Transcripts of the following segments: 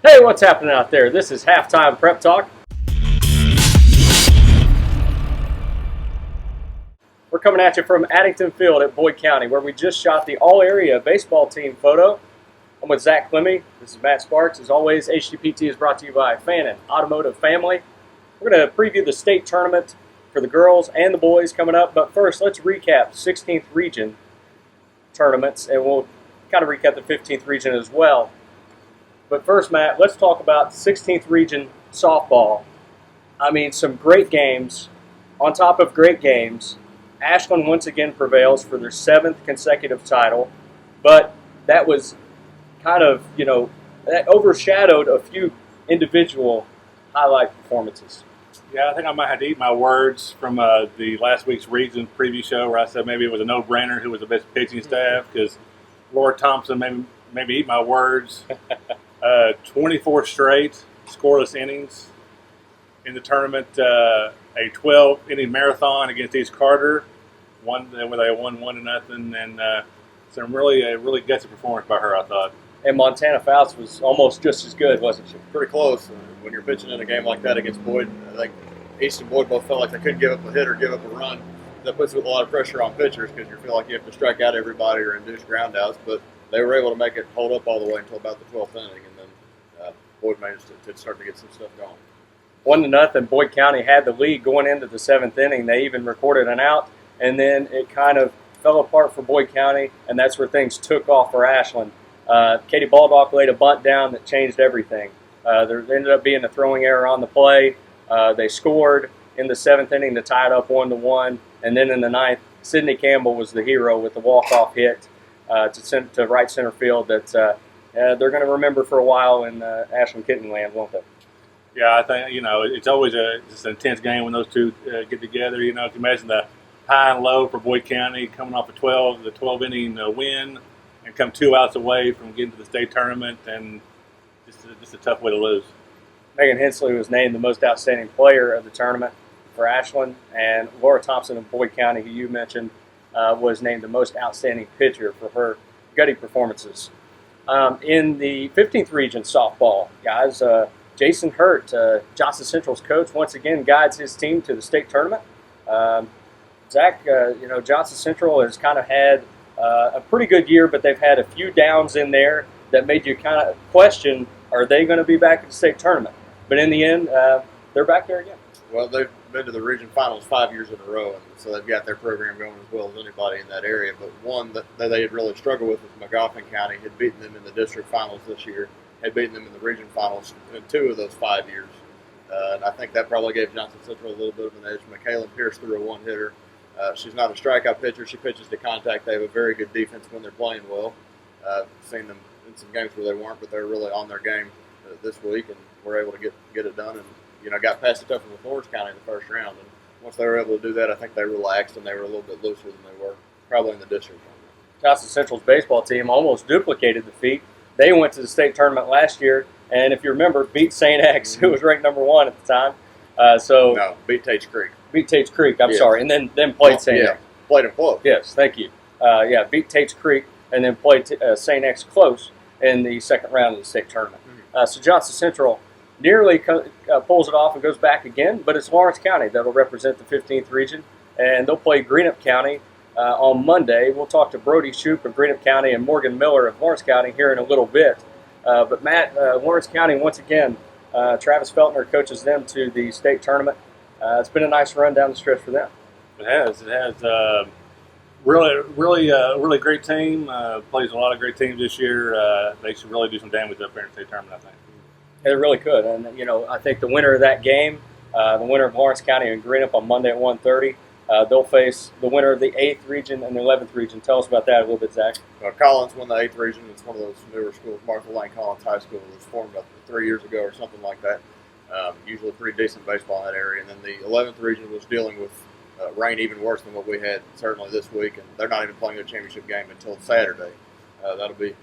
Hey, what's happening out there? This is Halftime Prep Talk. We're coming at you from Addington Field at Boyd County, where we just shot the all-area baseball team photo. I'm with Zack Klemme. This is Matt Sparks. As always, HTPT is brought to you by Fannin Automotive Family. We're going to preview the state tournament for the girls and the boys coming up. But first, let's recap 16th region tournaments, and we'll kind of recap the 15th region as well. But first, Matt, let's talk about 16th region softball. I mean, some great games on top of great games. Ashland once again prevails for their 7th consecutive title, but that was kind of, that overshadowed a few individual highlight performances. Yeah, I think I might have to eat my words from the last week's region preview show where I said maybe it was a no-brainer who was the best pitching staff because Laura Thompson maybe eat my words. 24 straight scoreless innings in the tournament, a 12-inning marathon against East Carter, where they won 1-0, and some really gutsy performance by her, I thought. And Montana Fouts was almost just as good, wasn't she? Pretty close. When you're pitching in a game like that against Boyd, I think East and Boyd both felt like they couldn't give up a hit or give up a run. That puts a lot of pressure on pitchers because you feel like you have to strike out everybody or induce groundouts, but they were able to make it hold up all the way until about the 12th inning, and then Boyd managed to start to get some stuff going. 1-0, Boyd County had the lead going into the 7th inning. They even recorded an out, and then it kind of fell apart for Boyd County, and that's where things took off for Ashland. Katie Baldock laid a bunt down that changed everything. There ended up being a throwing error on the play. They scored in the 7th inning to tie it up 1-1, and then in the 9th, Sydney Campbell was the hero with the walk-off hit to right center field that they're going to remember for a while in Ashland Kitten land, won't they? Yeah, I think, it's always just an intense game when those two get together. If you imagine the high and low for Boyd County coming off the 12-inning win and come 2 outs away from getting to the state tournament, and just a tough way to lose. Megan Hensley was named the most outstanding player of the tournament for Ashland, and Laura Thompson of Boyd County, who you mentioned, was named the most outstanding pitcher for her gutty performances. In the 15th region softball, guys, Jason Hurt, Johnson Central's coach, once again guides his team to the state tournament. Zach, Johnson Central has kind of had a pretty good year, but they've had a few downs in there that made you kind of question, are they going to be back at the state tournament? But in the end, they're back there again. Well, they've been to the region finals 5 years in a row, and so they've got their program going as well as anybody in that area. But one that they had really struggled with was McGoffin County had beaten them in the district finals this year, had beaten them in the region finals in 2 of those 5 years. And I think that probably gave Johnson Central a little bit of an edge. McKaylin Pierce threw a one-hitter. She's not a strikeout pitcher. She pitches to contact. They have a very good defense when they're playing well. Seen them in some games where they weren't, but they're really on their game this week, and were able to get it done. And got past the tough one with Lawrence County in the first round. And once they were able to do that, I think they relaxed and they were a little bit looser than they were probably in the district. Johnson Central's baseball team almost duplicated the feat. They went to the state tournament last year, and if you remember, beat St. X, who was ranked number 1 at the time. No, beat Tate's Creek. Beat Tate's Creek, I'm sorry, and then played St. X. Played them close. Yes, thank you. Beat Tate's Creek and then played St. X close in the second round of the state tournament. So Johnson Central nearly pulls it off and goes back again, but it's Lawrence County that will represent the 15th region, and they'll play Greenup County on Monday. We'll talk to Brody Shoup of Greenup County and Morgan Miller of Lawrence County here in a little bit. But Matt, Lawrence County, once again, Travis Feltner coaches them to the state tournament. It's been a nice run down the stretch for them. It has. Really great team. Plays a lot of great teams this year. They should really do some damage up there in the state tournament, I think. They really could. And, I think the winner of that game, the winner of Lawrence County and Greenup on Monday at 1:30, they'll face the winner of the 8th region and the 11th region. Tell us about that a little bit, Zach. Collins won the 8th region. It's one of those newer schools, Martha Lane Collins High School. It was formed up 3 years ago or something like that. Usually pretty decent baseball in that area. And then the 11th region was dealing with rain even worse than what we had certainly this week. And they're not even playing their championship game until Saturday. That'll be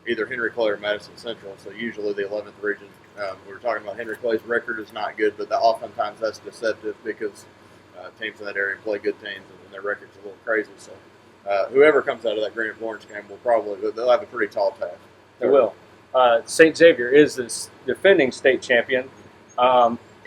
either Henry Clay or Madison Central. So usually the 11th region, we were talking about Henry Clay's record is not good, but oftentimes that's deceptive because teams in that area play good teams and their record's a little crazy. So whoever comes out of that Greenup Lawrence game they'll have a pretty tall task. They will. St. Xavier is the defending state champion.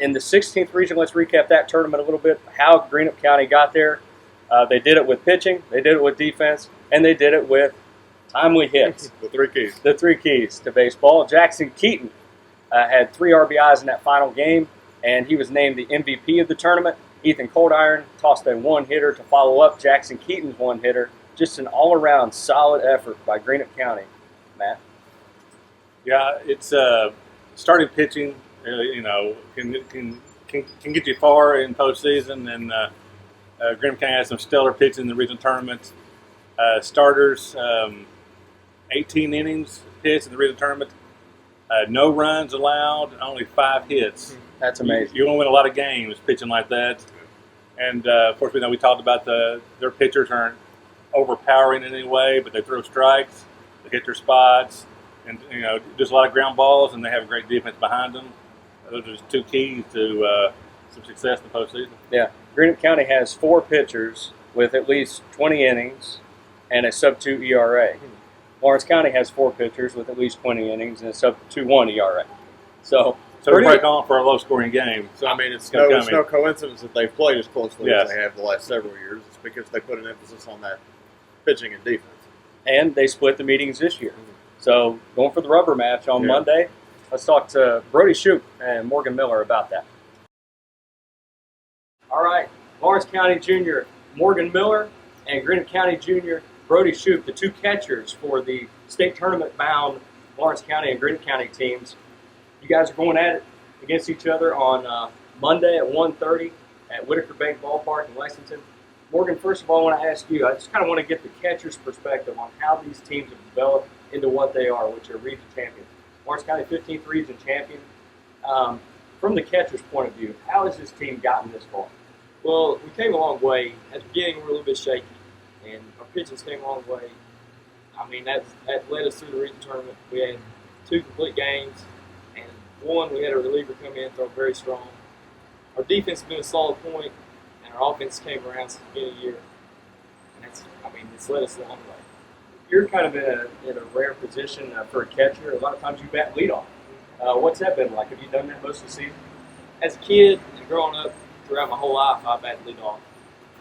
In the 16th region, let's recap that tournament a little bit, how Greenup County got there. They did it with pitching, they did it with defense, and they did it with timely hits. The three keys. The three keys to baseball. Jackson Keaton had 3 RBIs in that final game, and he was named the MVP of the tournament. Ethan Coldiron tossed a one-hitter to follow up Jackson Keaton's one-hitter. Just an all-around solid effort by Greenup County. Matt? Yeah, it's starting pitching. Can get you far in postseason, and Greenup County has some stellar pitching in the regional tournament. Starters, 18 innings pitched in the regional tournament. No runs allowed, only 5 hits. That's amazing. You're going to win a lot of games pitching like that. And of course, we talked about their pitchers aren't overpowering in any way, but they throw strikes, they hit their spots, and just a lot of ground balls, and they have a great defense behind them. Those are just 2 keys to some success in the postseason. Yeah, Greenup County has 4 pitchers with at least 20 innings and a sub-2 ERA. Lawrence County has 4 pitchers with at least 20 innings and a sub-2.1 ERA. So we break on for a low-scoring game. So, I mean, it's no coincidence that they've played as closely as they have the last several years. It's because they put an emphasis on that pitching and defense. And they split the meetings this year. So going for the rubber match on Monday. Let's talk to Brody Shoup and Morgan Miller about that. All right, Lawrence County Junior Morgan Miller and Greenup County Junior Brody Shoup, the 2 catchers for the state tournament-bound Lawrence County and Greenup County teams. You guys are going at it against each other on Monday at 1:30 at Whitaker Bank Ballpark in Lexington. Morgan, first of all, I want to ask you, I just kind of want to get the catcher's perspective on how these teams have developed into what they are, which are region champions. Lawrence County 15th region champion. From the catcher's point of view, how has this team gotten this far? Well, we came a long way. At the beginning, we were a little bit shaky, and our pitchers came a long way. I mean, that led us through the region tournament. We had 2 complete games, and 1, we had a reliever come in and throw very strong. Our defense has been a solid point, and our offense came around since the beginning of the year. And it's led us a long way. You're kind of in a rare position for a catcher. A lot of times you bat leadoff. What's that been like? Have you done that most of the season? As a kid and growing up throughout my whole life, I batted leadoff.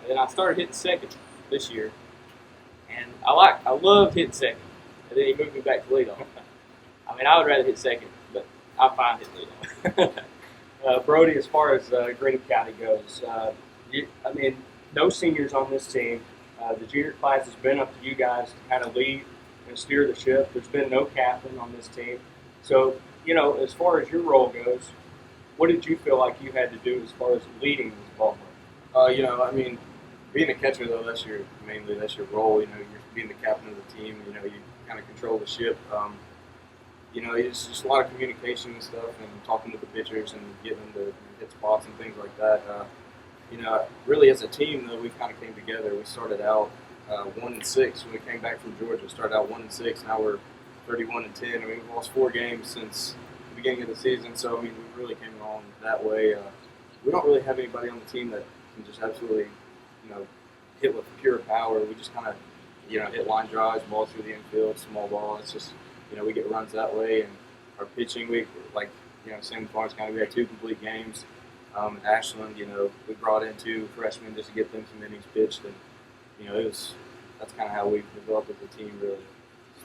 And then I started hitting second this year. And I loved hitting second. And then he moved me back to leadoff. I mean, I would rather hit second, but I find hitting leadoff. Brody, as far as Greenup County goes, no seniors on this team. The junior class has been up to you guys to kind of lead and steer the ship. There's been no captain on this team. So, as far as your role goes, what did you feel like you had to do as far as leading this ball club? Being a catcher, though, that's your role. You're being the captain of the team. You kind of control the ship. It's just a lot of communication and stuff, and talking to the pitchers and getting them to hit spots and things like that. Really as a team, though, we kind of came together. We started out 1-6 when we came back from Georgia. Started out 1-6. Now we're 31-10. We've lost 4 games since the beginning of the season. So we really came along that way. We don't really have anybody on the team that can just absolutely, hit with pure power. We just kind of, hit line drives, balls through the infield, small ball. It's just, we get runs that way. And our pitching, same with Lawrence County, we had 2 complete games. Ashland, we brought in 2 freshmen just to get them some innings pitched, and that's kind of how we've developed as a team, really.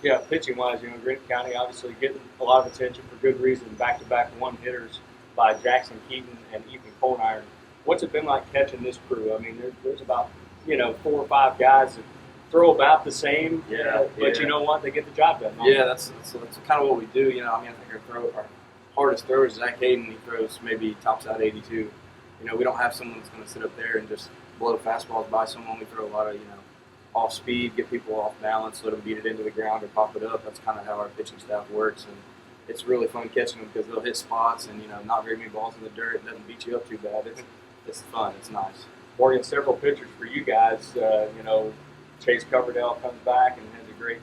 Yeah, pitching-wise, Greenup County obviously getting a lot of attention for good reason. Back-to-back one-hitters by Jackson Keaton and Ethan Coldiron. What's it been like catching this crew? I mean, there's about 4 or 5 guys that throw about the same, but you know what? They get the job done. Yeah, that's kind of what we do. I think our hardest thrower is Zach Hayden. He throws maybe tops out 82. We don't have someone that's going to sit up there and just blow fastballs by someone. We throw a lot of, off speed, get people off balance, let them beat it into the ground or pop it up. That's kind of how our pitching staff works. And it's really fun catching them because they'll hit spots and, not very many balls in the dirt. It doesn't beat you up too bad. It's fun. It's nice. Morgan, several pitchers for you guys. Chase Coverdale comes back and has a great,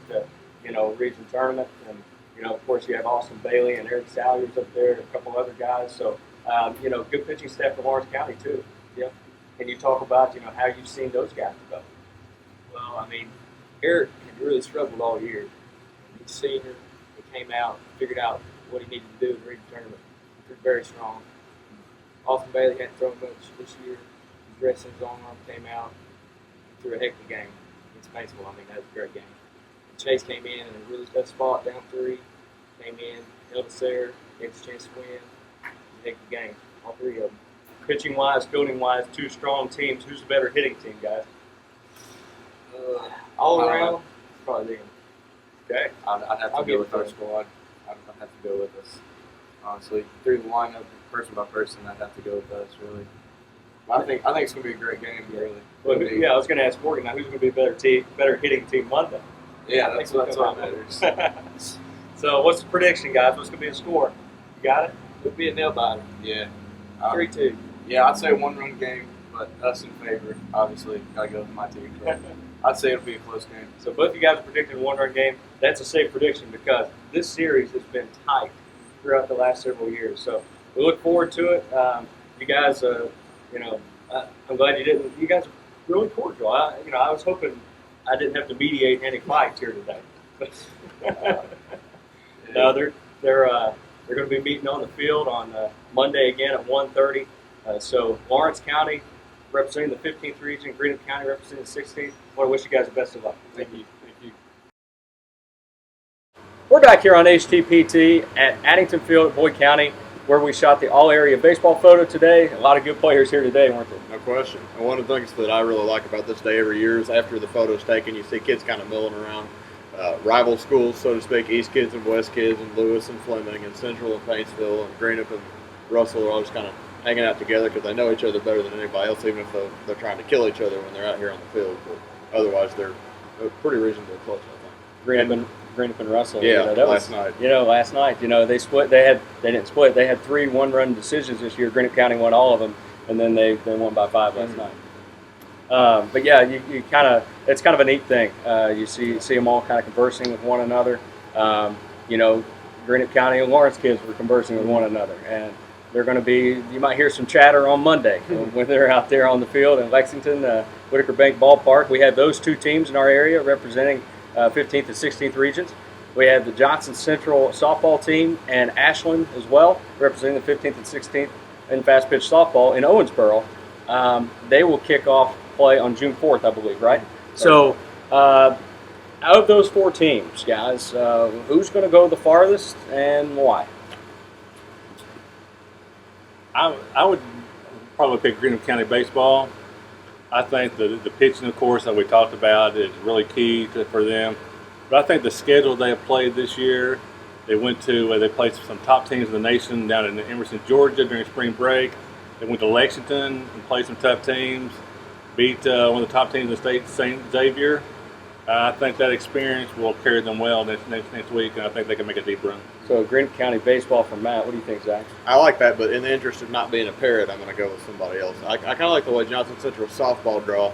region tournament. And, of course, you have Austin Bailey and Eric Salyers up there and a couple other guys. So, good pitching staff for Lawrence County, too. Yeah. Can you talk about, how you've seen those guys develop? Well, Eric had really struggled all year. He's a senior. He came out, figured out what he needed to do in the region tournament. He was very strong. Austin Bailey hadn't thrown much this year. His rest in his own arm came out. He threw a heck of a game against Paintsville. I mean, that was a great game. And Chase came in a really tough spot, down 3. Came in, held us there, gave us a chance to win. It was a heck of a game, all 3 of them. Pitching-wise, fielding-wise, 2 strong teams. Who's the better hitting team, guys? All around, probably them. Okay. I'd have to go with our squad. I'd have to go with us. Honestly, through the lineup, person by person, I'd have to go with us. Really, I think it's going to be a great game. Really. Well, yeah, I was going to ask Morgan now. Who's going to be better hitting team Monday? Yeah, that's what matters. So, what's the prediction, guys? What's going to be the score? You got it? It'll be a nail biter. Yeah. 3-2. Yeah, I'd say 1-run game, but us in favor. Obviously, gotta go with my team. But I'd say it'll be a close game. So both of you guys are predicting a 1-run game. That's a safe prediction because this series has been tight throughout the last several years. So we look forward to it. You guys, I'm glad you didn't. You guys are really cordial. I was hoping I didn't have to mediate any fights here today. No, they're going to be meeting on the field on Monday again at 1:30. So Lawrence County representing the 15th region, Greenup County representing the 16th. I want to wish you guys the best of luck. Thank you. Thank you. We're back here on HTPT at Addington Field at Boyd County, where we shot the all-area baseball photo today. A lot of good players here today, weren't there? No question. And one of the things that I really like about this day every year is after the photo's taken, you see kids kind of milling around. Rival schools, so to speak, East kids and West kids, and Lewis and Fleming, and Central and Paintsville, and Greenup and Russell are all just kind of hanging out together because they know each other better than anybody else, even if they're trying to kill each other when they're out here on the field. But otherwise, they're pretty reasonably close, I think. Greenup and Russell. Yeah, last night. They split. They didn't split. They had 3 one-run decisions this year. Greenup County won all of them, and then they won by 5 last night. But yeah, you kind of, it's kind of a neat thing. You see them all kind of conversing with one another. Greenup County and Lawrence kids were conversing with one another, and they're going to be. You might hear some chatter on Monday when they're out there on the field in Lexington, Whitaker Bank Ballpark. We have those 2 teams in our area representing 15th and 16th regions. We have the Johnson Central softball team and Ashland as well, representing the 15th and 16th in fast pitch softball in Owensboro. They will kick off play on June 4th, I believe, right? So, out of those 4 teams, guys, who's going to go the farthest and why? I would probably pick Greenup County baseball. I think the pitching, of course, that we talked about is really key for them. But I think the schedule they have played this year, they played some top teams in the nation down in Emerson, Georgia during spring break. They went to Lexington and played some tough teams, beat one of the top teams in the state, St. Xavier. I think that experience will carry them well next week, and I think they can make a deep run. So Greenup County baseball from Matt. What do you think, Zach? I like that, but in the interest of not being a parrot, I'm going to go with somebody else. I kind of like the way Johnson Central softball draw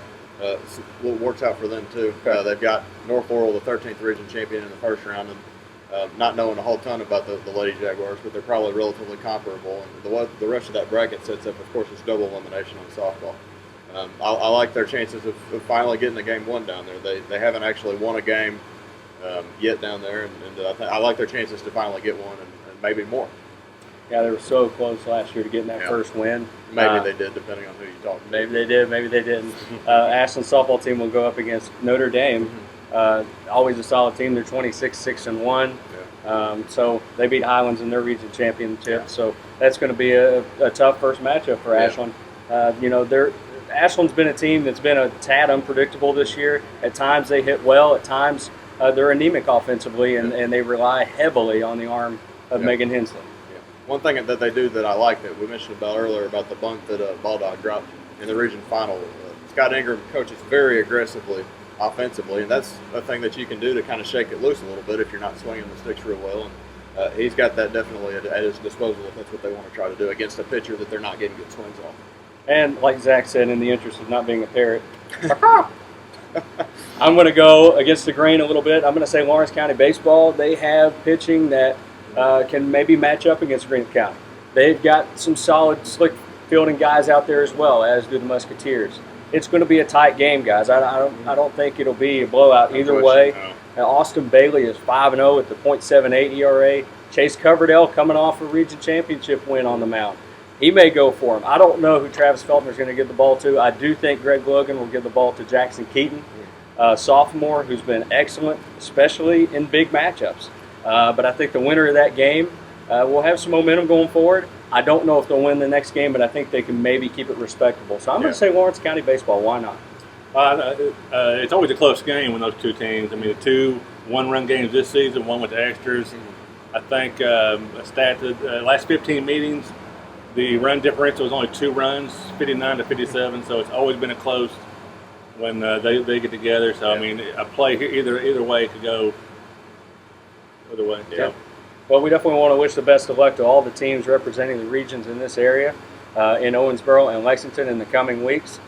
works out for them, too. They've got North Laurel, the 13th region champion in the first round, and not knowing a whole ton about the Lady Jaguars, but they're probably relatively comparable. And the rest of that bracket sets up, of course, is double elimination on softball. I like their chances of finally getting a game 1 down there. They haven't actually won a game yet down there, and I like their chances to finally get one and maybe more. Yeah, they were so close last year to getting that first win. Maybe they did, depending on who you talk to. Maybe they did, maybe they didn't. Ashland's softball team will go up against Notre Dame. Always a solid team. They're 26-6-1. So they beat Highlands in their region championship. Yeah. So that's going to be a tough first matchup for Ashland. Ashland's been a team that's been a tad unpredictable this year. At times they hit well. At times they're anemic offensively, and they rely heavily on the arm of Megan Hensley. Yeah. One thing that they do that I like that we mentioned about earlier about the bunt that Baldock dropped in the region final, Scott Ingram coaches very aggressively offensively, and that's a thing that you can do to kind of shake it loose a little bit if you're not swinging the sticks real well. And he's got that definitely at his disposal if that's what they want to try to do against a pitcher that they're not getting good swings off. And like Zach said, in the interest of not being a parrot, I'm going to go against the grain a little bit. I'm going to say Lawrence County baseball. They have pitching that can maybe match up against Greenup County. They've got some solid, slick fielding guys out there as well, as do the Musketeers. It's going to be a tight game, guys. I don't think it'll be a blowout either way. Now, Austin Bailey is 5-0 at the .78 ERA. Chase Coverdale coming off a region championship win on the mound. He may go for him. I don't know who Travis Feltner is going to give the ball to. I do think Greg Logan will give the ball to Jackson Keaton, sophomore, who's been excellent, especially in big matchups. But I think the winner of that game will have some momentum going forward. I don't know if they'll win the next game, but I think they can maybe keep it respectable. So I'm going to say Lawrence County baseball. Why not? It's always a close game when those two teams. I mean, the two one-run games this season, one with the extras. I think a stat the last 15 meetings, the run differential was only 2 runs, 59 to 57. So it's always been a close when they get together. So I mean, a play either way could go either way. Yeah. Well, we definitely want to wish the best of luck to all the teams representing the regions in this area, in Owensboro and Lexington in the coming weeks.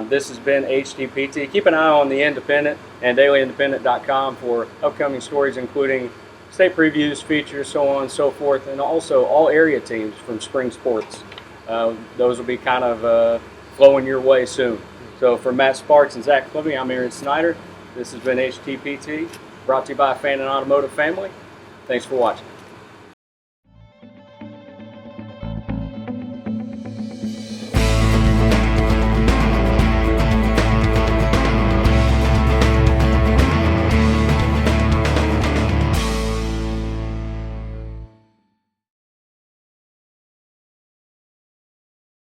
This has been HTPT. Keep an eye on the Independent and dailyindependent.com for upcoming stories, including state previews, features, so on and so forth, and also all area teams from spring sports. Those will be kind of flowing your way soon. So for Matt Sparks and Zack Klemme, I'm Aaron Snyder. This has been HTPT, brought to you by Fan and Automotive Family. Thanks for watching.